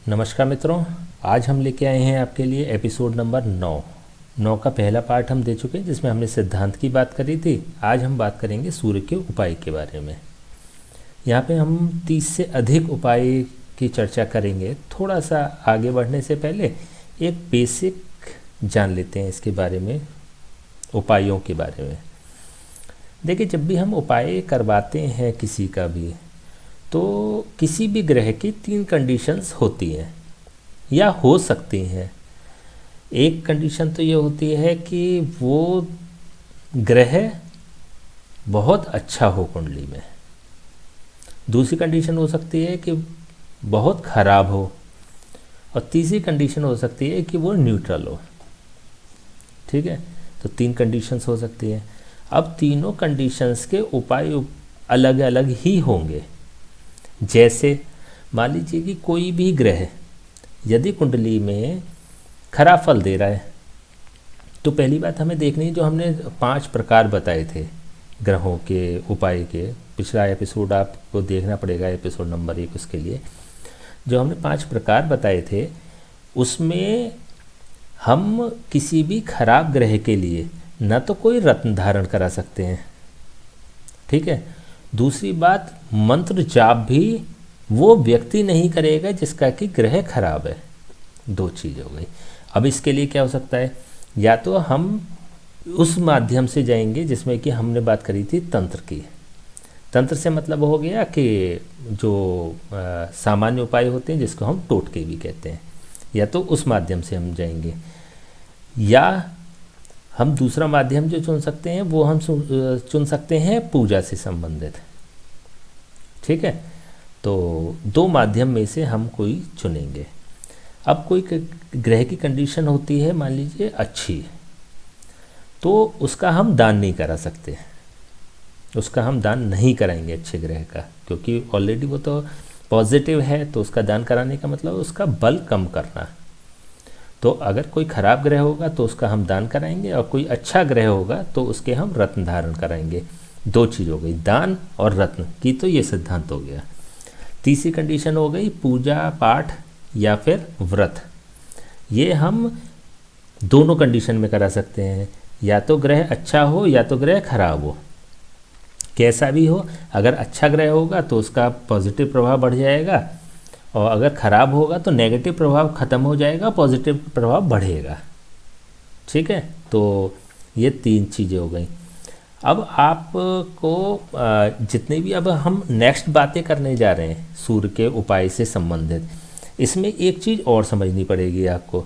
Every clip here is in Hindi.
नमस्कार मित्रों, आज हम लेके आए हैं आपके लिए एपिसोड नंबर 9 का पहला पार्ट हम दे चुके हैं, जिसमें हमने सिद्धांत की बात करी थी। आज हम बात करेंगे सूर्य के उपाय के बारे में। यहाँ पे हम 30 से अधिक उपाय की चर्चा करेंगे। थोड़ा सा आगे बढ़ने से पहले एक बेसिक जान लेते हैं इसके बारे में, उपायों के बारे में। देखिए, जब भी हम उपाय करवाते हैं किसी का भी, तो किसी भी ग्रह की 3 कंडीशंस होती हैं या हो सकती हैं। एक कंडीशन तो ये होती है कि वो ग्रह बहुत अच्छा हो कुंडली में। दूसरी कंडीशन हो सकती है कि बहुत ख़राब हो, और तीसरी कंडीशन हो सकती है कि वो न्यूट्रल हो। ठीक है, तो 3 कंडीशंस हो सकती है। अब तीनों कंडीशंस के उपाय अलग अलग ही होंगे। जैसे मान लीजिए कि कोई भी ग्रह यदि कुंडली में खराब फल दे रहा है, तो पहली बात हमें देखनी है, जो हमने 5 प्रकार बताए थे ग्रहों के उपाय के। पिछला एपिसोड आपको देखना पड़ेगा, एपिसोड नंबर 1। उसके लिए जो हमने 5 प्रकार बताए थे, उसमें हम किसी भी खराब ग्रह के लिए न तो कोई रत्न धारण करा सकते हैं, ठीक है। दूसरी बात, मंत्र जाप भी वो व्यक्ति नहीं करेगा जिसका कि ग्रह खराब है। 2 चीज़ हो गई। अब इसके लिए क्या हो सकता है, या तो हम उस माध्यम से जाएंगे जिसमें कि हमने बात करी थी तंत्र की। तंत्र से मतलब हो गया कि जो सामान्य उपाय होते हैं, जिसको हम टोटके भी कहते हैं, या तो उस माध्यम से हम जाएंगे। या हम दूसरा माध्यम जो चुन सकते हैं, वो हम चुन सकते हैं पूजा से संबंधित। ठीक है, तो 2 माध्यम में से हम कोई चुनेंगे। अब कोई ग्रह की कंडीशन होती है, मान लीजिए अच्छी, तो उसका हम दान नहीं करा सकते। उसका हम दान नहीं कराएंगे अच्छे ग्रह का, क्योंकि ऑलरेडी वो तो पॉजिटिव है, तो उसका दान कराने का मतलब उसका बल कम करना। तो अगर कोई खराब ग्रह होगा तो उसका हम दान कराएंगे, और कोई अच्छा ग्रह होगा तो उसके हम रत्न धारण कराएंगे। 2 चीज़ हो गई, दान और रत्न की, तो ये सिद्धांत हो गया। तीसरी कंडीशन हो गई पूजा पाठ या फिर व्रत। ये हम दोनों कंडीशन में करा सकते हैं, या तो ग्रह अच्छा हो या तो ग्रह खराब हो। कैसा भी हो, अगर अच्छा ग्रह होगा तो उसका पॉजिटिव प्रभाव बढ़ जाएगा, और अगर ख़राब होगा तो नेगेटिव प्रभाव ख़त्म हो जाएगा, पॉजिटिव प्रभाव बढ़ेगा। ठीक है, तो ये 3 चीज़ें हो गई। अब आपको जितने भी अब हम नेक्स्ट बातें करने जा रहे हैं सूर्य के उपाय से संबंधित, इसमें एक चीज़ और समझनी पड़ेगी आपको।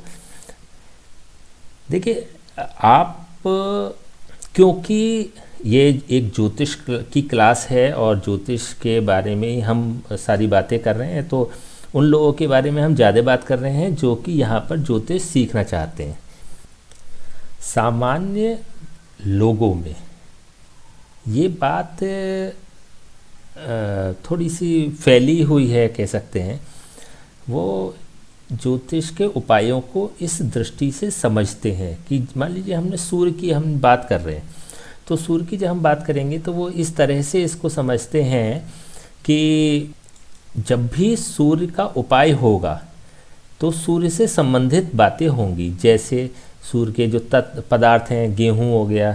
देखिए, आप क्योंकि ये एक ज्योतिष की क्लास है और ज्योतिष के बारे में ही हम सारी बातें कर रहे हैं, तो उन लोगों के बारे में हम ज़्यादा बात कर रहे हैं जो कि यहाँ पर ज्योतिष सीखना चाहते हैं। सामान्य लोगों में ये बात थोड़ी सी फैली हुई है, कह सकते हैं। वो ज्योतिष के उपायों को इस दृष्टि से समझते हैं कि मान लीजिए हमने सूर्य की हम बात कर रहे हैं, तो सूर्य की जब हम बात करेंगे तो वो इस तरह से इसको समझते हैं कि जब भी सूर्य का उपाय होगा तो सूर्य से संबंधित बातें होंगी। जैसे सूर्य के जो तत्व पदार्थ हैं, गेहूं हो गया,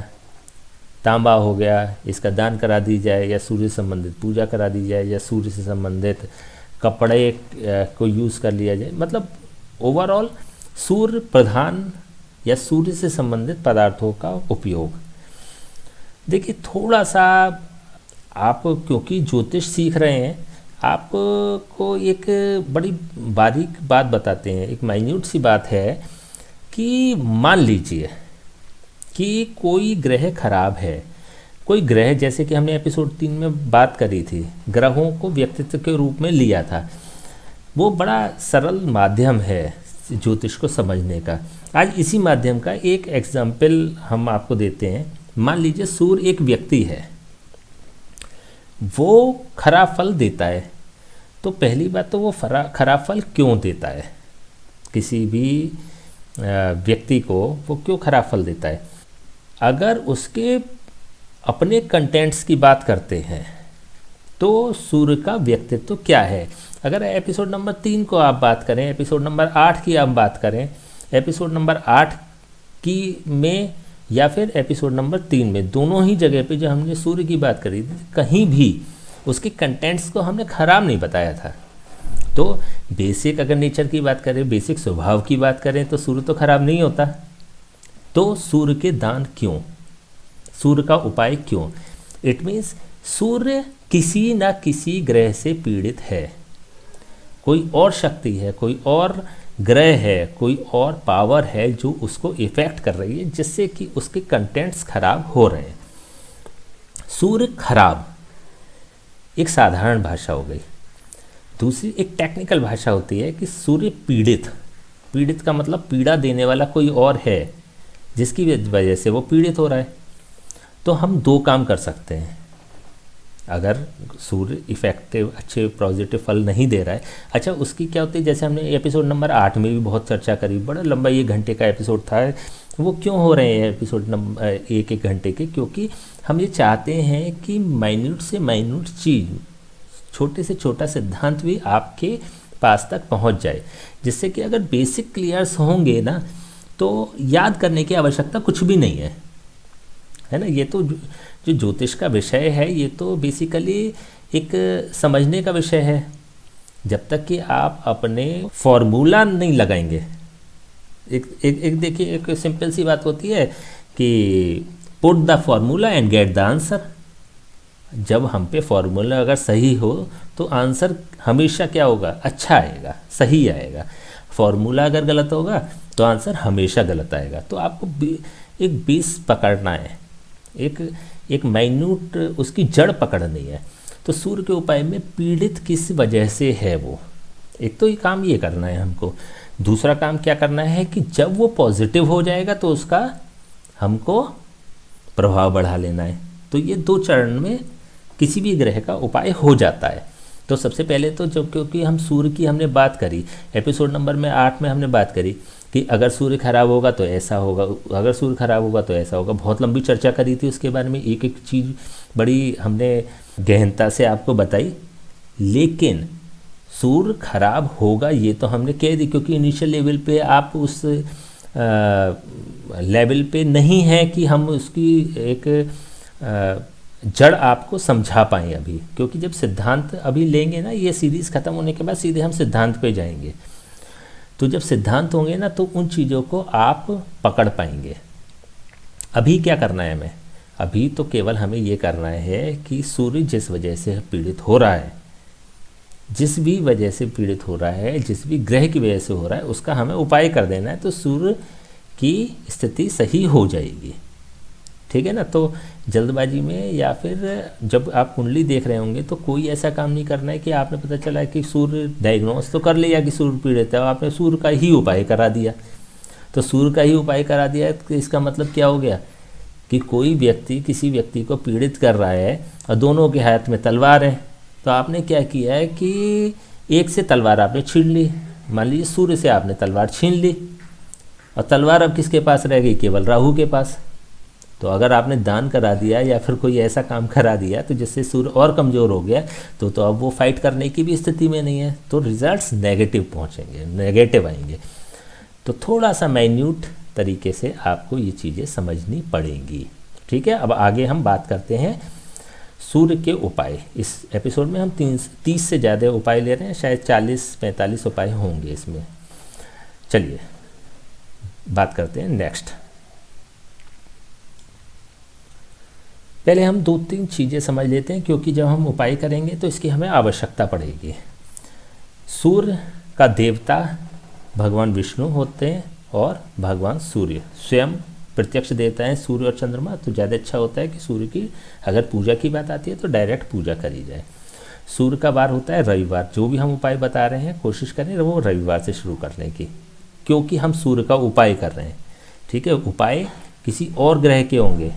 तांबा हो गया, इसका दान करा दी जाए, या सूर्य से संबंधित पूजा करा दी जाए, या सूर्य से संबंधित कपड़े को यूज़ कर लिया जाए। मतलब ओवरऑल सूर्य प्रधान या सूर्य से संबंधित पदार्थों का उपयोग। देखिए, थोड़ा सा आप क्योंकि ज्योतिष सीख रहे हैं, आपको एक बड़ी बारीक बात बताते हैं। एक माइन्यूट सी बात है कि मान लीजिए कि कोई ग्रह खराब है। कोई ग्रह, जैसे कि हमने एपिसोड 3 में बात करी थी, ग्रहों को व्यक्तित्व के रूप में लिया था। वो बड़ा सरल माध्यम है ज्योतिष को समझने का। आज इसी माध्यम का एक एग्जाम्पल हम आपको देते हैं। मान लीजिए सूर्य एक व्यक्ति है, वो खराब फल देता है। तो पहली बात तो वो खराब फल क्यों देता है, किसी भी व्यक्ति को वो क्यों खराब फल देता है। अगर उसके अपने कंटेंट्स की बात करते हैं तो सूर्य का व्यक्तित्व क्या है। अगर एपिसोड नंबर 3 को आप बात करें, एपिसोड नंबर 8 की आप बात करें, एपिसोड नंबर 8 की में या फिर एपिसोड नंबर 3 में, दोनों ही जगह पे जो हमने सूर्य की बात करी थी, कहीं भी उसके कंटेंट्स को हमने ख़राब नहीं बताया था। तो बेसिक अगर नेचर की बात करें, बेसिक स्वभाव की बात करें, तो सूर्य तो खराब नहीं होता। तो सूर्य के दान क्यों, सूर्य का उपाय क्यों? इट मीन्स सूर्य किसी न किसी ग्रह से पीड़ित है, कोई और शक्ति है, कोई और ग्रह है, कोई और पावर है जो उसको इफेक्ट कर रही है, जिससे कि उसके कंटेंट्स खराब हो रहे हैं। सूर्य खराब एक साधारण भाषा हो गई। दूसरी एक टेक्निकल भाषा होती है कि सूर्य पीड़ित, पीड़ित का मतलब पीड़ा देने वाला कोई और है जिसकी वजह से वो पीड़ित हो रहा है। तो हम दो काम कर सकते हैं। अगर सूर्य इफेक्टिव अच्छे पॉजिटिव फल नहीं दे रहा है, अच्छा उसकी क्या होती है, जैसे हमने एपिसोड नंबर 8 में भी बहुत चर्चा करी, बड़ा लंबा 1 घंटे का एपिसोड था। वो क्यों हो रहे हैं एपिसोड नंबर 1 घंटे के? क्योंकि हम ये चाहते हैं कि माइन्यूट से माइन्यूट चीज़, छोटे से छोटा सिद्धांत भी आपके पास तक पहुंच जाए, जिससे कि अगर बेसिक क्लियर्स होंगे ना, तो याद करने की आवश्यकता कुछ भी नहीं है ना। ये तो जो ज्योतिष का विषय है, ये तो बेसिकली एक समझने का विषय है। जब तक कि आप अपने फॉर्मूला नहीं लगाएंगे, एक देखिए, एक सिंपल सी बात होती है कि put the formula and get the answer. जब हम पे फॉर्मूला अगर सही हो तो आंसर हमेशा क्या होगा, अच्छा आएगा, सही आएगा। फॉर्मूला अगर गलत होगा तो आंसर हमेशा गलत आएगा। तो आपको एक बेस पकड़ना है, एक माइन्यूट उसकी जड़ पकड़नी है। तो सूर्य के उपाय में पीड़ित किस वजह से है वो, एक तो ये काम ये करना है हमको। दूसरा काम क्या करना है कि जब वो पॉजिटिव हो जाएगा तो उसका हमको प्रभाव बढ़ा लेना है। तो ये 2 चरण में किसी भी ग्रह का उपाय हो जाता है। तो सबसे पहले तो जब, क्योंकि हम सूर्य की हमने बात करी एपिसोड नंबर में 8 में हमने बात करी कि अगर सूर्य खराब होगा तो ऐसा होगा, अगर सूर्य खराब होगा तो ऐसा होगा, बहुत लंबी चर्चा करी थी उसके बारे में, एक एक चीज़ बड़ी हमने गहनता से आपको बताई। लेकिन सूर्य खराब होगा ये तो हमने कह दी, क्योंकि इनिशियल लेवल पे आप उस लेवल पे नहीं है कि हम उसकी एक जड़ आपको समझा पाएँ अभी। क्योंकि जब सिद्धांत अभी लेंगे ना, ये सीरीज़ ख़त्म होने के बाद सीधे हम सिद्धांत पे जाएंगे। तो जब सिद्धांत होंगे ना, तो उन चीज़ों को आप पकड़ पाएंगे। अभी क्या करना है हमें? अभी तो केवल हमें ये करना है कि सूर्य जिस वजह से पीड़ित हो रहा है, जिस भी वजह से पीड़ित हो रहा है, जिस भी ग्रह की वजह से हो रहा है, उसका हमें उपाय कर देना है, तो सूर्य की स्थिति सही हो जाएगी। ठीक है ना। तो जल्दबाजी में या फिर जब आप कुंडली देख रहे होंगे तो कोई ऐसा काम नहीं करना है कि आपने पता चला कि सूर्य डायग्नोस तो कर लिया कि सूर्य पीड़ित है, आपने सूर्य का ही उपाय करा दिया। तो सूर्य का ही उपाय करा दिया तो इसका मतलब क्या हो गया कि कोई व्यक्ति किसी व्यक्ति को पीड़ित कर रहा है और दोनों के हाथ में तलवार है, तो आपने क्या किया है कि एक से तलवार आपने छीन ली। मान लीजिए सूर्य से आपने तलवार छीन ली और तलवार अब किसके पास रह गई? केवल राहु के पास। तो अगर आपने दान करा दिया या फिर कोई ऐसा काम करा दिया तो जिससे सूर्य और कमज़ोर हो गया, तो अब वो फाइट करने की भी स्थिति में नहीं है, तो रिजल्ट्स नेगेटिव पहुंचेंगे, नेगेटिव आएंगे। तो थोड़ा सा माइन्यूट तरीके से आपको ये चीज़ें समझनी पड़ेंगी। ठीक है। अब आगे हम बात करते हैं सूर्य के उपाय। इस एपिसोड में हम 30 से ज़्यादा उपाय ले रहे हैं, शायद 40-45 उपाय होंगे इसमें। चलिए बात करते हैं नेक्स्ट। पहले हम 2-3 चीज़ें समझ लेते हैं, क्योंकि जब हम उपाय करेंगे तो इसकी हमें आवश्यकता पड़ेगी। सूर्य का देवता भगवान विष्णु होते हैं और भगवान सूर्य स्वयं प्रत्यक्ष देवता हैं। सूर्य और चंद्रमा, तो ज़्यादा अच्छा होता है कि सूर्य की अगर पूजा की बात आती है तो डायरेक्ट पूजा करी जाए। सूर्य का वार होता है रविवार। जो भी हम उपाय बता रहे हैं कोशिश करें वो रविवार से शुरू करने की, क्योंकि हम सूर्य का उपाय कर रहे हैं। ठीक है। उपाय किसी और ग्रह के होंगे,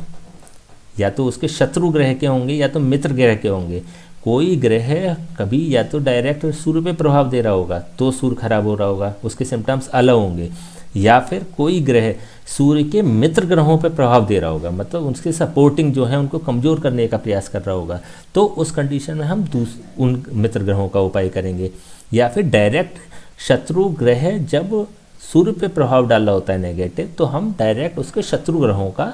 या तो उसके शत्रु ग्रह के होंगे या तो मित्र ग्रह के होंगे। कोई ग्रह कभी या तो डायरेक्ट सूर्य पे प्रभाव दे रहा होगा तो सूर्य खराब हो रहा होगा, उसके सिम्टम्स अलग होंगे। या फिर कोई ग्रह सूर्य के मित्र ग्रहों पर प्रभाव दे रहा होगा, मतलब उसके सपोर्टिंग जो है उनको कमज़ोर करने का प्रयास कर रहा होगा, तो उस कंडीशन में हम उन मित्र ग्रहों का उपाय करेंगे। या फिर डायरेक्ट शत्रु ग्रह जब सूर्य पे प्रभाव डाल रहा होता है नेगेटिव, तो हम डायरेक्ट उसके शत्रु ग्रहों का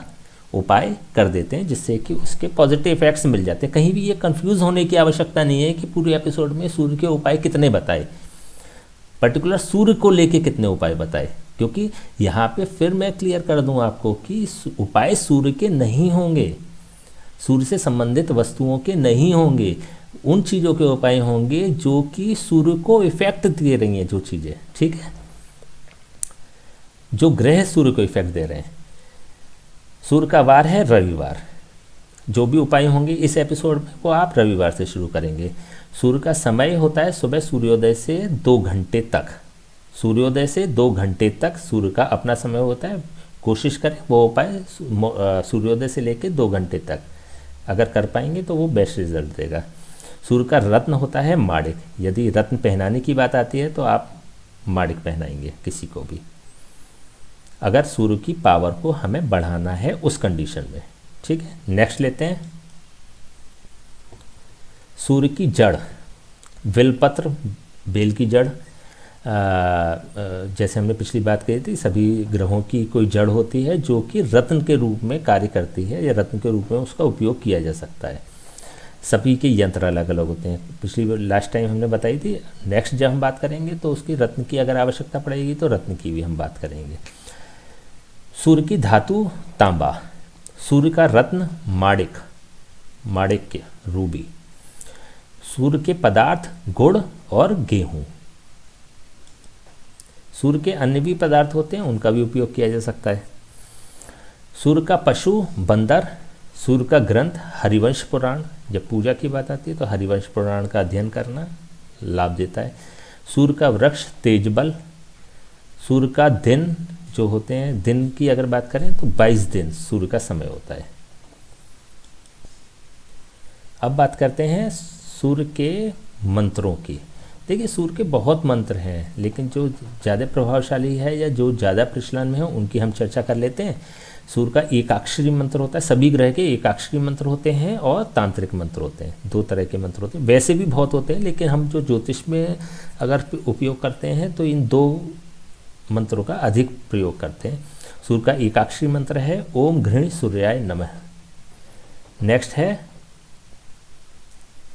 उपाय कर देते हैं, जिससे कि उसके पॉजिटिव इफेक्ट्स मिल जाते हैं। कहीं भी ये कंफ्यूज होने की आवश्यकता नहीं है कि पूरे एपिसोड में सूर्य के उपाय कितने बताए, पर्टिकुलर सूर्य को लेके कितने उपाय बताए, क्योंकि यहाँ पे फिर मैं क्लियर कर दूँ आपको कि उपाय सूर्य के नहीं होंगे, सूर्य से संबंधित वस्तुओं के नहीं होंगे, उन चीज़ों के उपाय होंगे जो कि सूर्य को इफेक्ट दे रही हैं, जो चीज़ें, ठीक है, जो ग्रह सूर्य को इफेक्ट दे रहे हैं। सूर्य का वार है रविवार, जो भी उपाय होंगे इस एपिसोड में वो आप रविवार से शुरू करेंगे। सूर्य का समय होता है सुबह सूर्योदय से 2 घंटे तक, सूर्योदय से 2 घंटे तक सूर्य का अपना समय होता है। कोशिश करें वो उपाय सूर्योदय से लेकर 2 घंटे तक अगर कर पाएंगे तो वो बेस्ट रिजल्ट देगा। सूर्य का रत्न होता है माणिक, यदि रत्न पहनाने की बात आती है तो आप माणिक पहनाएंगे किसी को भी, अगर सूर्य की पावर को हमें बढ़ाना है उस कंडीशन में, ठीक है। नेक्स्ट लेते हैं सूर्य की जड़, बेलपत्र, बेल की जड़, जैसे हमने पिछली बात कही थी, सभी ग्रहों की कोई जड़ होती है जो कि रत्न के रूप में कार्य करती है, या रत्न के रूप में उसका उपयोग किया जा सकता है। सभी के यंत्र अलग अलग होते हैं, पिछली लास्ट टाइम हमने बताई थी। नेक्स्ट जब हम बात करेंगे तो उसकी रत्न की अगर आवश्यकता पड़ेगी तो रत्न की भी हम बात करेंगे। सूर्य की धातु तांबा, सूर्य का रत्न माणिक, माणिक के रूबी, सूर्य के पदार्थ गुड़ और गेहूं। सूर्य के अन्य भी पदार्थ होते हैं, उनका भी उपयोग किया जा सकता है। सूर्य का पशु बंदर, सूर्य का ग्रंथ हरिवंश पुराण, जब पूजा की बात आती है तो हरिवंश पुराण का अध्ययन करना लाभ देता है। सूर्य का वृक्ष तेजबल, सूर्य का दिन जो होते हैं, दिन की अगर बात करें तो 22 दिन सूर्य का समय होता है। अब बात करते हैं सूर्य के मंत्रों की। देखिए सूर्य के बहुत मंत्र हैं, लेकिन जो ज़्यादा प्रभावशाली है या जो ज़्यादा प्रचलन में है उनकी हम चर्चा कर लेते हैं। सूर्य का एकाक्षरी मंत्र होता है, सभी ग्रह के एकाक्षरी मंत्र होते हैं और तांत्रिक मंत्र होते हैं, 2 तरह के मंत्र होते हैं। वैसे भी बहुत होते हैं, लेकिन हम जो ज्योतिष में अगर उपयोग करते हैं तो इन 2 मंत्रों का अधिक प्रयोग करते हैं। सूर्य का एकाक्षरी मंत्र है ओम घृण सूर्याय नमः। नेक्स्ट है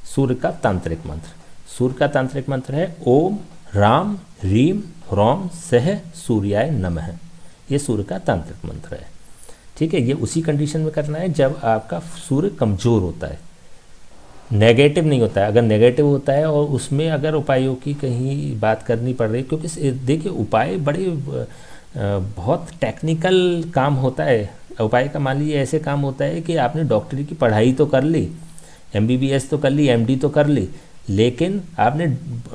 सूर्य का तांत्रिक मंत्र, सूर्य का तांत्रिक मंत्र है ओम राम ह्रीम ह्रौम सह सूर्याय नमः। ये सूर्य का तांत्रिक मंत्र है, ठीक है। ये उसी कंडीशन में करना है जब आपका सूर्य कमज़ोर होता है, नेगेटिव नहीं होता है। अगर नेगेटिव होता है और उसमें अगर उपायों की कहीं बात करनी पड़ रही, क्योंकि देखिए उपाय बड़े बहुत टेक्निकल काम होता है। उपाय का मान लीजिए ऐसे काम होता है कि आपने डॉक्टरी की पढ़ाई तो कर ली, MBBS तो कर ली, MD तो कर ली, लेकिन आपने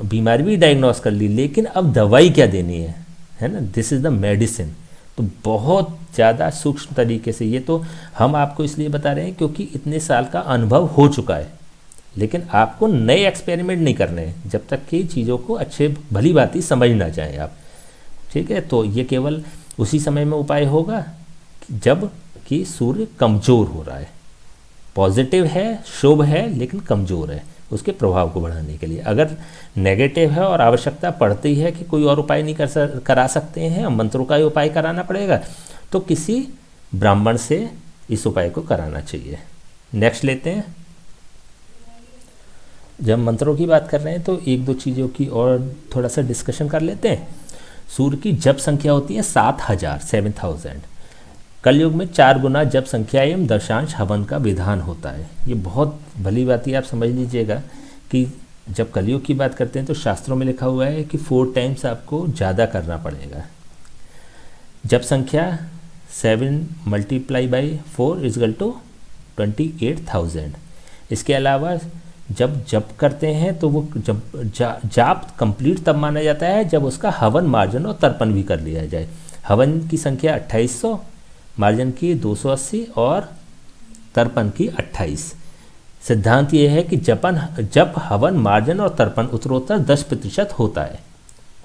बीमारी भी डायग्नोस कर ली, लेकिन अब दवाई क्या देनी है ना, दिस इज़ द मेडिसिन। तो बहुत ज़्यादा सूक्ष्म तरीके से, ये तो हम आपको इसलिए बता रहे हैं क्योंकि इतने साल का अनुभव हो चुका है, लेकिन आपको नए एक्सपेरिमेंट नहीं करने हैं जब तक कि चीज़ों को अच्छे भली भांति समझ ना जाए आप, ठीक है। तो ये केवल उसी समय में उपाय होगा जब कि सूर्य कमज़ोर हो रहा है, पॉजिटिव है, शुभ है, लेकिन कमज़ोर है, उसके प्रभाव को बढ़ाने के लिए। अगर नेगेटिव है और आवश्यकता पड़ती है कि कोई और उपाय नहीं करा सकते हैं, मंत्रों का ही उपाय कराना पड़ेगा, तो किसी ब्राह्मण से इस उपाय को कराना चाहिए। नेक्स्ट लेते हैं, जब मंत्रों की बात कर रहे हैं तो 1-2 चीज़ों की और थोड़ा सा डिस्कशन कर लेते हैं। सूर्य की जप संख्या होती है 7000 कलयुग में 4 गुना जप संख्या एवं दशांश हवन का विधान होता है। ये बहुत भली बात है, आप समझ लीजिएगा कि जब कलयुग की बात करते हैं तो शास्त्रों में लिखा हुआ है कि 4 टाइम्स आपको ज़्यादा करना पड़ेगा। जप संख्या 7 × 4 = 28,000। इसके अलावा जब जप करते हैं तो वो जब जाप कंप्लीट तब माना जाता है जब उसका हवन, मार्जन और तर्पण भी कर लिया जाए। हवन की संख्या 2800, मार्जन की 280 और तर्पण की 28। सिद्धांत ये है कि जप, हवन, मार्जन और तर्पण उत्तरोत्तर 10% होता है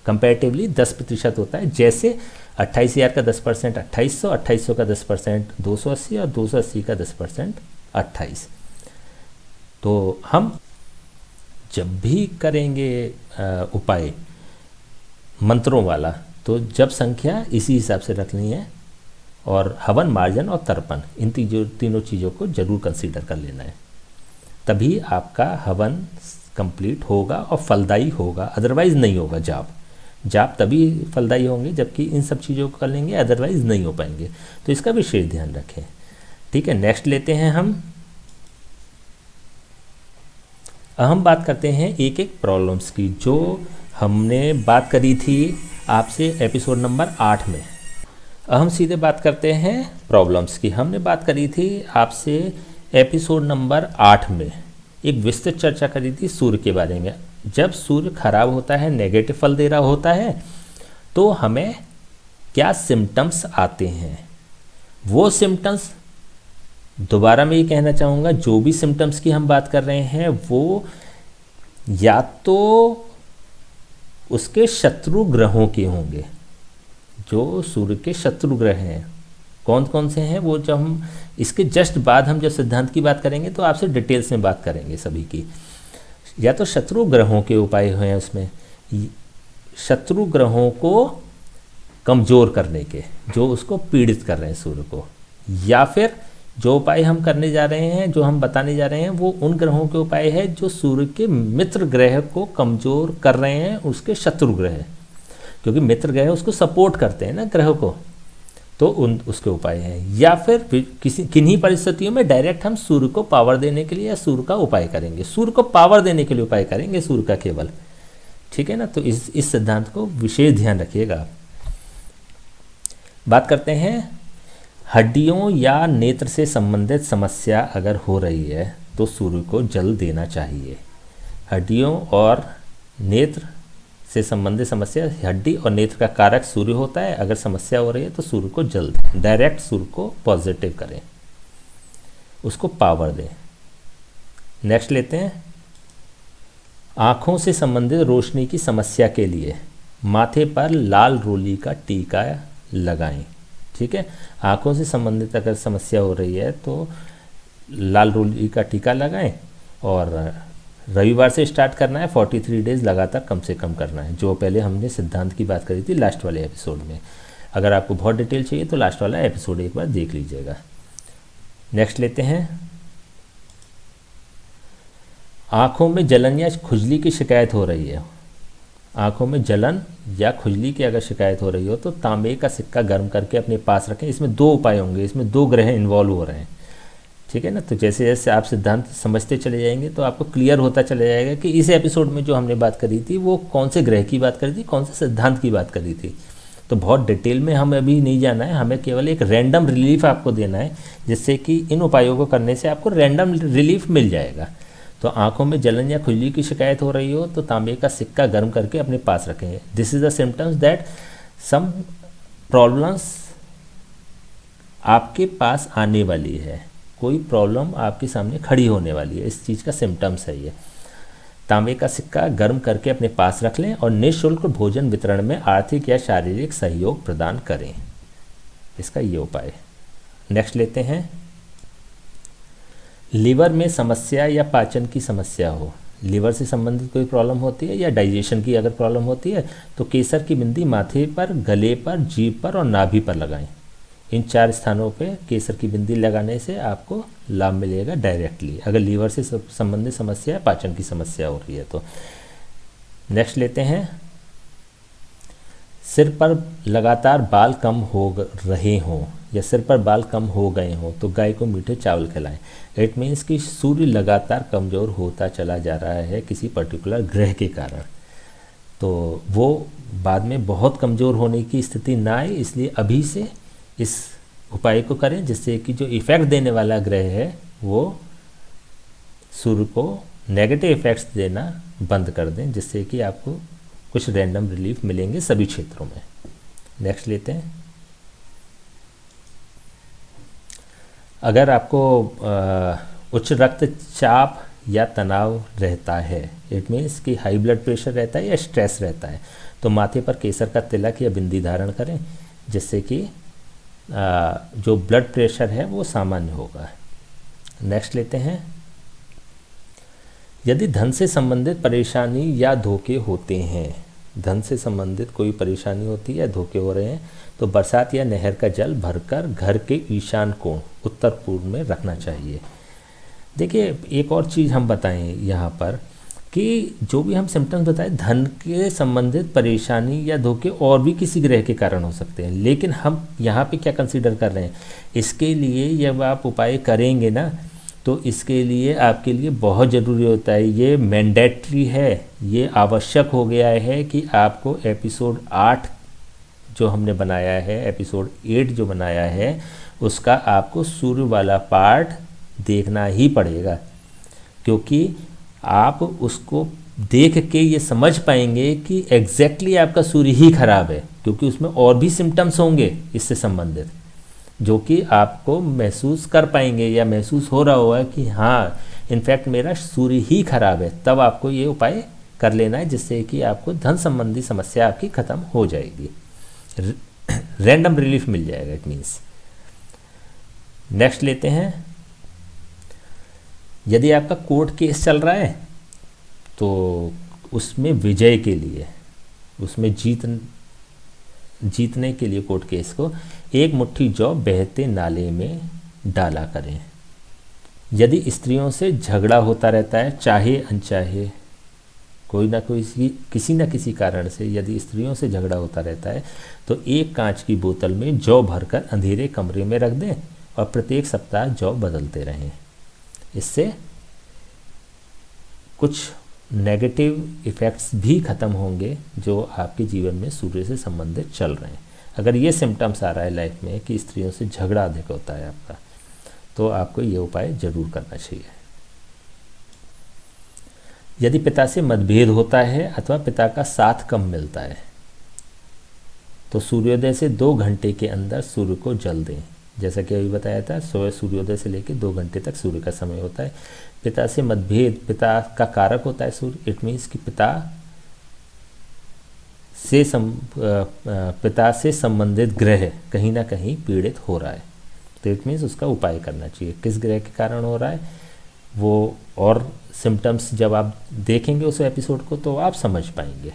कंपैरेटिवली 10% होता है। जैसे 28,000 का 10% 2800, 2800 का 10% 280 और 280 का 10% 28। तो हम जब भी करेंगे उपाय मंत्रों वाला, तो जब संख्या इसी हिसाब से रखनी है, और हवन, मार्जन और तर्पण, इन तीनों चीज़ों को जरूर कंसीडर कर लेना है, तभी आपका हवन कंप्लीट होगा और फलदायी होगा, अदरवाइज़ नहीं होगा। जाप तभी फलदायी होंगे जबकि इन सब चीज़ों को कर लेंगे, अदरवाइज़ नहीं हो पाएंगे। तो इसका विशेष ध्यान रखें। ठीक है, नेक्स्ट लेते हैं हम बात करते हैं एक एक प्रॉब्लम्स की, जो हमने बात करी थी आपसे एपिसोड नंबर 8 में। हम सीधे बात करते हैं प्रॉब्लम्स की। हमने बात करी थी आपसे एपिसोड नंबर 8 में, एक विस्तृत चर्चा करी थी सूर्य के बारे में। जब सूर्य खराब होता है, नेगेटिव फल दे रहा होता है, तो हमें क्या सिम्टम्स आते हैं। वो सिम्टम्स, दोबारा मैं ये कहना चाहूँगा, जो भी सिम्टम्स की हम बात कर रहे हैं वो या तो उसके शत्रु ग्रहों के होंगे, जो सूर्य के शत्रु ग्रह हैं। कौन कौन से हैं वो जब हम इसके जस्ट बाद हम जब सिद्धांत की बात करेंगे तो आपसे डिटेल्स में बात करेंगे सभी की। या तो शत्रु ग्रहों के उपाय हैं उसमें, शत्रु ग्रहों को कमज़ोर करने के, जो उसको पीड़ित कर रहे हैं सूर्य को, या फिर जो उपाय हम करने जा रहे हैं, जो हम बताने जा रहे हैं, वो उन ग्रहों के उपाय है जो सूर्य के मित्र ग्रह को कमज़ोर कर रहे हैं, उसके शत्रु ग्रह, क्योंकि मित्र ग्रह उसको सपोर्ट करते हैं ना ग्रह को, तो उसके उपाय हैं। या फिर किन्हीं परिस्थितियों में डायरेक्ट हम सूर्य को पावर देने के लिए या सूर्य का उपाय करेंगे, सूर्य को पावर देने के लिए उपाय करेंगे सूर्य का केवल। ठीक है ना, तो इस सिद्धांत को विशेष ध्यान रखिएगा। बात करते हैं, हड्डियों या नेत्र से संबंधित समस्या अगर हो रही है तो सूर्य को जल देना चाहिए। हड्डियों और नेत्र से संबंधित समस्या, हड्डी और नेत्र का कारक सूर्य होता है। अगर समस्या हो रही है तो सूर्य को जल दें, डायरेक्ट सूर्य को पॉजिटिव करें, उसको पावर दें। नेक्स्ट लेते हैं, आँखों से संबंधित रोशनी की समस्या के लिए माथे पर लाल रोली का टीका लगाएं। ठीक है, आँखों से संबंधित अगर समस्या हो रही है तो लाल रोली का टीका लगाएं, और रविवार से स्टार्ट करना है, 43 डेज़ लगातार कम से कम करना है, जो पहले हमने सिद्धांत की बात करी थी लास्ट वाले एपिसोड में। अगर आपको बहुत डिटेल चाहिए तो लास्ट वाला एपिसोड एक बार देख लीजिएगा। नेक्स्ट लेते हैं, आँखों में जलन या खुजली की शिकायत हो रही है। आँखों में जलन या खुजली की अगर शिकायत हो रही हो तो तांबे का सिक्का गर्म करके अपने पास रखें। इसमें 2 उपाय होंगे, इसमें 2 ग्रह इन्वॉल्व हो रहे हैं। ठीक है ना, तो जैसे जैसे आप सिद्धांत समझते चले जाएंगे तो आपको क्लियर होता चला जाएगा कि इस एपिसोड में जो हमने बात करी थी वो कौन से ग्रह की बात करी थी, कौन से सिद्धांत की बात करी थी। तो बहुत डिटेल में हमें अभी नहीं जाना है, हमें केवल एक रैंडम रिलीफ आपको देना है, जिससे कि इन उपायों को करने से आपको रैंडम रिलीफ मिल जाएगा। तो आंखों में जलन या खुजली की शिकायत हो रही हो तो तांबे का सिक्का गर्म करके अपने पास रखें। This is the symptoms that some problems आपके पास आने वाली है, कोई प्रॉब्लम आपके सामने खड़ी होने वाली है, इस चीज़ का सिम्टम्स है ये। तांबे का सिक्का गर्म करके अपने पास रख लें और निःशुल्क भोजन वितरण में आर्थिक या शारीरिक सहयोग प्रदान करें, इसका ये उपाय। नेक्स्ट लेते हैं, लीवर में समस्या या पाचन की समस्या हो, लीवर से संबंधित कोई प्रॉब्लम होती है या डाइजेशन की अगर प्रॉब्लम होती है तो केसर की बिंदी माथे पर, गले पर, जीभ पर और नाभि पर लगाएं। इन 4 स्थानों पे केसर की बिंदी लगाने से आपको लाभ मिलेगा डायरेक्टली, अगर लीवर से संबंधित समस्या है, पाचन की समस्या हो रही है तो। नेक्स्ट लेते हैं, सिर पर लगातार बाल कम हो रहे हों या सिर पर बाल कम हो गए हों तो गाय को मीठे चावल खिलाएं। इट मीन्स कि सूर्य लगातार कमज़ोर होता चला जा रहा है किसी पर्टिकुलर ग्रह के कारण, तो वो बाद में बहुत कमज़ोर होने की स्थिति ना आए, इसलिए अभी से इस उपाय को करें जिससे कि जो इफ़ेक्ट देने वाला ग्रह है वो सूर्य को नेगेटिव इफ़ेक्ट्स देना बंद कर दें, जिससे कि आपको कुछ रैंडम रिलीफ मिलेंगे सभी क्षेत्रों में। नेक्स्ट लेते हैं, अगर आपको उच्च रक्तचाप या तनाव रहता है, इट मीन्स कि हाई ब्लड प्रेशर रहता है या स्ट्रेस रहता है, तो माथे पर केसर का तिलक या बिंदी धारण करें, जिससे कि जो ब्लड प्रेशर है वो सामान्य होगा। नेक्स्ट लेते हैं, यदि धन से संबंधित परेशानी या धोखे होते हैं, धन से संबंधित कोई परेशानी होती है या धोखे हो रहे हैं, तो बरसात या नहर का जल भरकर घर के ईशान कोण उत्तर पूर्व में रखना चाहिए। देखिए एक और चीज़ हम बताएं यहाँ पर कि जो भी हम सिम्टम्स बताएं, धन के संबंधित परेशानी या धोखे और भी किसी ग्रह के कारण हो सकते हैं, लेकिन हम यहाँ पे क्या कंसीडर कर रहे हैं, इसके लिए जब आप उपाय करेंगे ना, तो इसके लिए आपके लिए बहुत ज़रूरी होता है, ये मैंडेटरी है, ये आवश्यक हो गया है कि आपको एपिसोड 8 जो हमने बनाया है, एपिसोड 8 जो बनाया है, उसका आपको सूर्य वाला पार्ट देखना ही पड़ेगा, क्योंकि आप उसको देख के ये समझ पाएंगे कि एग्जैक्टली आपका सूर्य ही खराब है, क्योंकि उसमें और भी सिम्टम्स होंगे इससे संबंधित, जो कि आपको महसूस कर पाएंगे या महसूस हो रहा होगा कि हाँ इनफैक्ट मेरा सूर्य ही खराब है। तब आपको ये उपाय कर लेना है, जिससे कि आपको धन संबंधी समस्या आपकी ख़त्म हो जाएगी, रैंडम रिलीफ मिल जाएगा इट मीन्स। नेक्स्ट लेते हैं, यदि आपका कोर्ट केस चल रहा है तो उसमें विजय के लिए, उसमें जीतने के लिए कोर्ट केस को एक मुट्ठी जौ बहते नाले में डाला करें। यदि स्त्रियों से झगड़ा होता रहता है, चाहे अनचाहे, कोई ना कोई किसी न किसी कारण से यदि स्त्रियों से झगड़ा होता रहता है, तो एक कांच की बोतल में जौ भरकर अंधेरे कमरे में रख दें और प्रत्येक सप्ताह जौ बदलते रहें। इससे कुछ नेगेटिव इफ़ेक्ट्स भी ख़त्म होंगे जो आपके जीवन में सूर्य से संबंधित चल रहे हैं। अगर ये सिम्टम्स आ रहा है लाइफ में कि स्त्रियों से झगड़ा अधिक होता है आपका, तो आपको ये उपाय ज़रूर करना चाहिए। यदि पिता से मतभेद होता है अथवा पिता का साथ कम मिलता है, तो सूर्योदय से 2 घंटे के अंदर सूर्य को जल दें। जैसा कि अभी बताया था, सूर्योदय से लेकर 2 घंटे तक सूर्य का समय होता है। पिता से मतभेद, पिता का कारक होता है सूर्य, इट मीन्स कि पिता से संबंधित ग्रह कहीं ना कहीं पीड़ित हो रहा है, तो इट मीन्स उसका उपाय करना चाहिए। किस ग्रह के कारण हो रहा है वो, और सिम्टम्स जब आप देखेंगे उस एपिसोड को तो आप समझ पाएंगे।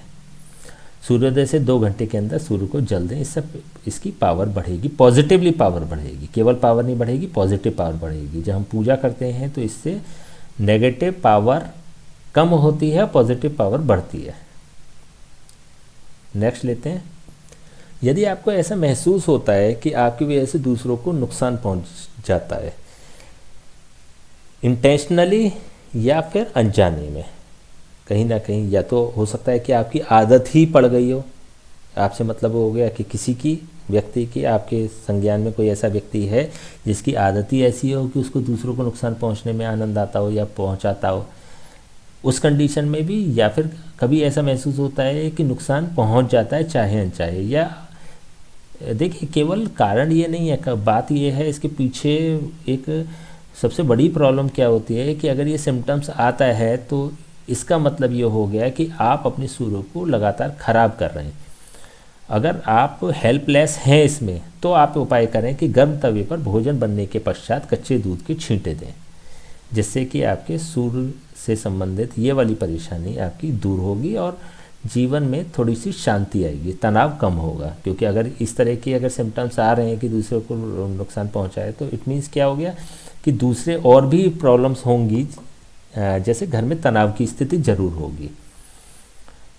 सूर्योदय से 2 घंटे के अंदर सूर्य को जल दें, इससे इसकी पावर बढ़ेगी, पॉजिटिवली पावर बढ़ेगी, केवल पावर नहीं बढ़ेगी, पॉजिटिव पावर बढ़ेगी। जब हम पूजा करते हैं तो इससे नेगेटिव पावर कम होती है, पॉजिटिव पावर बढ़ती है। नेक्स्ट लेते हैं, यदि आपको ऐसा महसूस होता है कि आपकी वजह से दूसरों को नुकसान पहुंच जाता है, इंटेंशनली या फिर अनजाने में, कहीं ना कहीं, या तो हो सकता है कि आपकी आदत ही पड़ गई हो, आपसे मतलब हो गया कि किसी की व्यक्ति की आपके संज्ञान में कोई ऐसा व्यक्ति है जिसकी आदत ही ऐसी हो कि उसको दूसरों को नुकसान पहुंचने में आनंद आता हो या पहुंचाता हो, उस कंडीशन में भी, या फिर कभी ऐसा महसूस होता है कि नुकसान पहुंच जाता है चाहे अनचाहे। या देखिए केवल कारण ये नहीं है, बात ये है इसके पीछे एक सबसे बड़ी प्रॉब्लम क्या होती है कि अगर ये सिम्टम्स आता है तो इसका मतलब ये हो गया कि आप अपने सूर्य को लगातार ख़राब कर रहे हैं। अगर आप हेल्पलेस हैं इसमें, तो आप उपाय करें कि गर्म तवे पर भोजन बनने के पश्चात कच्चे दूध के छींटे दें, जिससे कि आपके सूर्य से संबंधित ये वाली परेशानी आपकी दूर होगी और जीवन में थोड़ी सी शांति आएगी, तनाव कम होगा। क्योंकि अगर इस तरह की अगर सिम्टम्स आ रहे हैं कि दूसरे को नुकसान पहुंचाए, तो इट मीन्स क्या हो गया कि दूसरे और भी प्रॉब्लम्स होंगी, जैसे घर में तनाव की स्थिति ज़रूर होगी,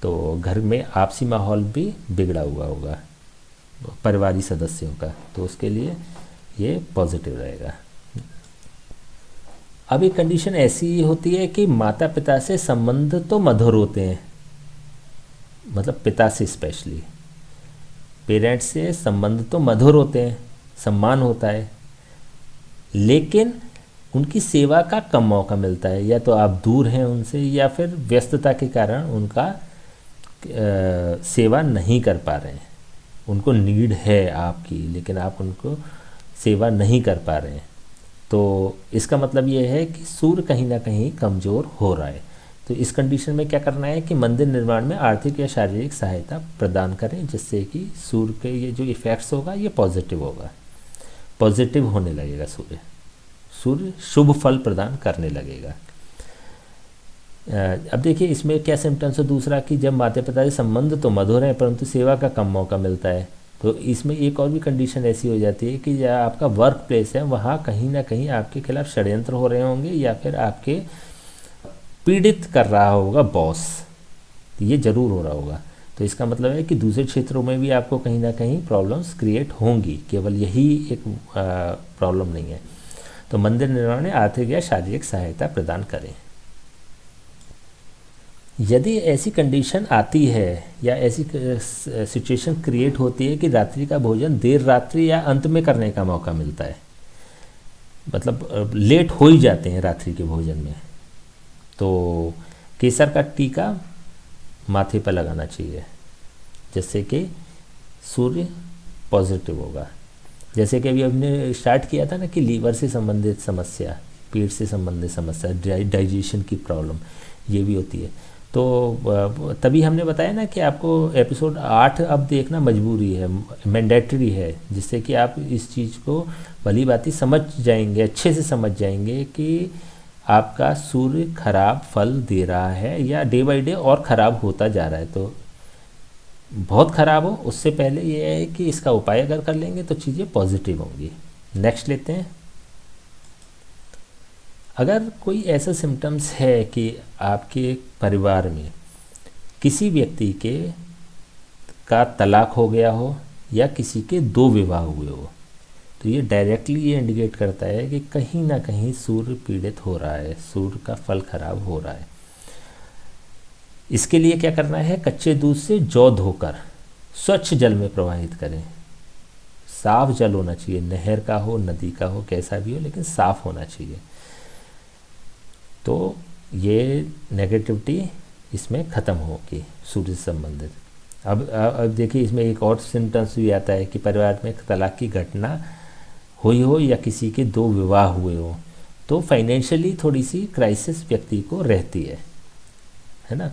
तो घर में आपसी माहौल भी बिगड़ा हुआ होगा परिवारी सदस्यों का, तो उसके लिए ये पॉजिटिव रहेगा। अब एक कंडीशन ऐसी होती है कि माता पिता से संबंध तो मधुर होते हैं, मतलब पिता से स्पेशली, पेरेंट्स से संबंध तो मधुर होते हैं, सम्मान होता है, लेकिन उनकी सेवा का कम मौका मिलता है। या तो आप दूर हैं उनसे, या फिर व्यस्तता के कारण उनका सेवा नहीं कर पा रहे हैं। उनको नीड है आपकी, लेकिन आप उनको सेवा नहीं कर पा रहे हैं। तो इसका मतलब ये है कि सूर्य कहीं ना कहीं कमज़ोर हो रहा है। तो इस कंडीशन में क्या करना है कि मंदिर निर्माण में आर्थिक या शारीरिक सहायता प्रदान करें, जिससे कि सूर्य के ये जो इफ़ेक्ट्स होगा ये पॉजिटिव होगा, पॉजिटिव होने लगेगा। सूर्य शुभ फल प्रदान करने लगेगा। अब देखिए इसमें क्या सिम्टम्स है। दूसरा कि जब माता पिता से संबंध तो मधुर है परंतु सेवा का कम मौका मिलता है। तो इसमें एक और भी कंडीशन ऐसी हो जाती है कि जहाँ आपका वर्क प्लेस है वहाँ कहीं ना कहीं आपके खिलाफ षड्यंत्र हो रहे होंगे या फिर आपके पीड़ित कर रहा होगा बॉस, तो ये ज़रूर हो रहा होगा। तो इसका मतलब है कि दूसरे क्षेत्रों में भी आपको कहीं ना कहीं प्रॉब्लम्स क्रिएट होंगी, केवल यही एक प्रॉब्लम नहीं है। तो मंदिर निर्माण में आर्थिक या शारीरिक सहायता प्रदान करें। यदि ऐसी कंडीशन आती है या ऐसी सिचुएशन क्रिएट होती है कि रात्रि का भोजन देर रात्रि या अंत में करने का मौका मिलता है, मतलब लेट हो ही जाते हैं रात्रि के भोजन में, तो केसर का टीका माथे पर लगाना चाहिए, जिससे कि सूर्य पॉजिटिव होगा। जैसे कि अभी हमने स्टार्ट किया था ना कि लीवर से संबंधित समस्या, पेट से संबंधित समस्या, डाइजेशन की प्रॉब्लम ये भी होती है। तो तभी हमने बताया ना कि आपको एपिसोड 8 अब देखना मजबूरी है, मैंडेटरी है, जिससे कि आप इस चीज़ को भली भांति समझ जाएंगे, अच्छे से समझ जाएंगे कि आपका सूर्य खराब फल दे रहा है या डे बाय डे और ख़राब होता जा रहा है। तो बहुत ख़राब हो उससे पहले ये है कि इसका उपाय अगर कर लेंगे तो चीज़ें पॉजिटिव होंगी। नेक्स्ट लेते हैं। अगर कोई ऐसा सिम्टम्स है कि आपके परिवार में किसी व्यक्ति के का तलाक हो गया हो या किसी के 2 विवाह हुए हो, तो ये डायरेक्टली ये इंडिकेट करता है कि कहीं ना कहीं सूर्य पीड़ित हो रहा है, सूर्य का फल खराब हो रहा है। इसके लिए क्या करना है, कच्चे दूध से जौ धोकर स्वच्छ जल में प्रवाहित करें। साफ जल होना चाहिए, नहर का हो, नदी का हो, कैसा भी हो, लेकिन साफ होना चाहिए। तो ये नेगेटिविटी इसमें ख़त्म होगी सूर्य से संबंधित। अब देखिए इसमें एक और सिम्टम्स भी आता है कि परिवार में तलाक की घटना हुई हो या किसी के 2 विवाह हुए हो, तो फाइनेंशियली थोड़ी सी क्राइसिस व्यक्ति को रहती है ना।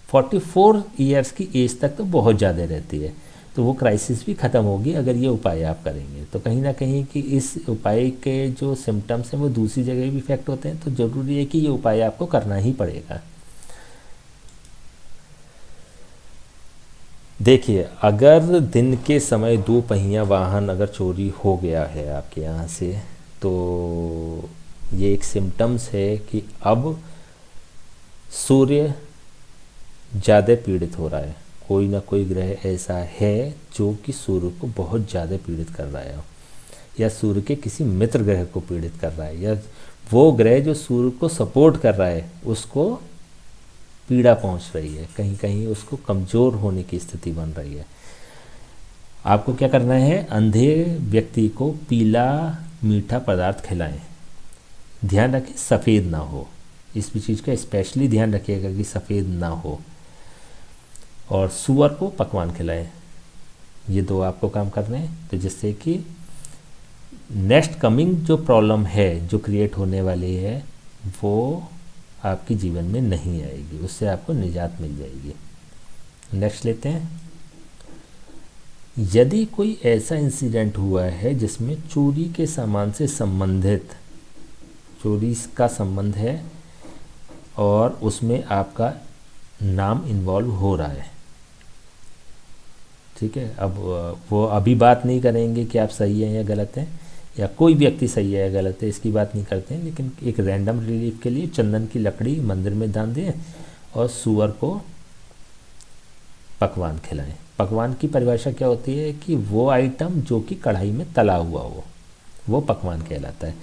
44 ईयर्स की एज तक तो बहुत ज़्यादा रहती है, तो वो क्राइसिस भी ख़त्म होगी अगर ये उपाय आप करेंगे। तो कहीं ना कहीं कि इस उपाय के जो सिम्टम्स हैं वो दूसरी जगह भी इफेक्ट होते हैं, तो ज़रूरी है कि ये उपाय आपको करना ही पड़ेगा। देखिए अगर दिन के समय 2 पहिया वाहन अगर चोरी हो गया है आपके यहाँ से, तो ये एक सिम्टम्स है कि अब सूर्य ज़्यादा पीड़ित हो रहा है। कोई ना कोई ग्रह ऐसा है जो कि सूर्य को बहुत ज़्यादा पीड़ित कर रहा है, या सूर्य के किसी मित्र ग्रह को पीड़ित कर रहा है, या वो ग्रह जो सूर्य को सपोर्ट कर रहा है उसको पीड़ा पहुंच रही है, कहीं कहीं उसको कमज़ोर होने की स्थिति बन रही है। आपको क्या करना है, अंधे व्यक्ति को पीला मीठा पदार्थ खिलाएं। ध्यान रखें सफ़ेद ना हो, इस भी चीज़ का स्पेशली ध्यान रखिएगा कि सफ़ेद ना हो। और सूअर को पकवान खिलाएं। ये 2 आपको काम करने हैं, तो जिससे कि नेक्स्ट कमिंग जो प्रॉब्लम है जो क्रिएट होने वाली है वो आपके जीवन में नहीं आएगी, उससे आपको निजात मिल जाएगी। नेक्स्ट लेते हैं। यदि कोई ऐसा इंसिडेंट हुआ है जिसमें चोरी के सामान से संबंधित, चोरी का संबंध है और उसमें आपका नाम इन्वॉल्व हो रहा है, ठीक है। अब वो अभी बात नहीं करेंगे कि आप सही हैं या गलत हैं, या कोई व्यक्ति सही है या गलत है, इसकी बात नहीं करते हैं, लेकिन एक रैंडम रिलीफ के लिए चंदन की लकड़ी मंदिर में दान दें और सूअर को पकवान खिलाएं। पकवान की परिभाषा क्या होती है कि वो आइटम जो कि कढ़ाई में तला हुआ हो, वो पकवान कहलाता है।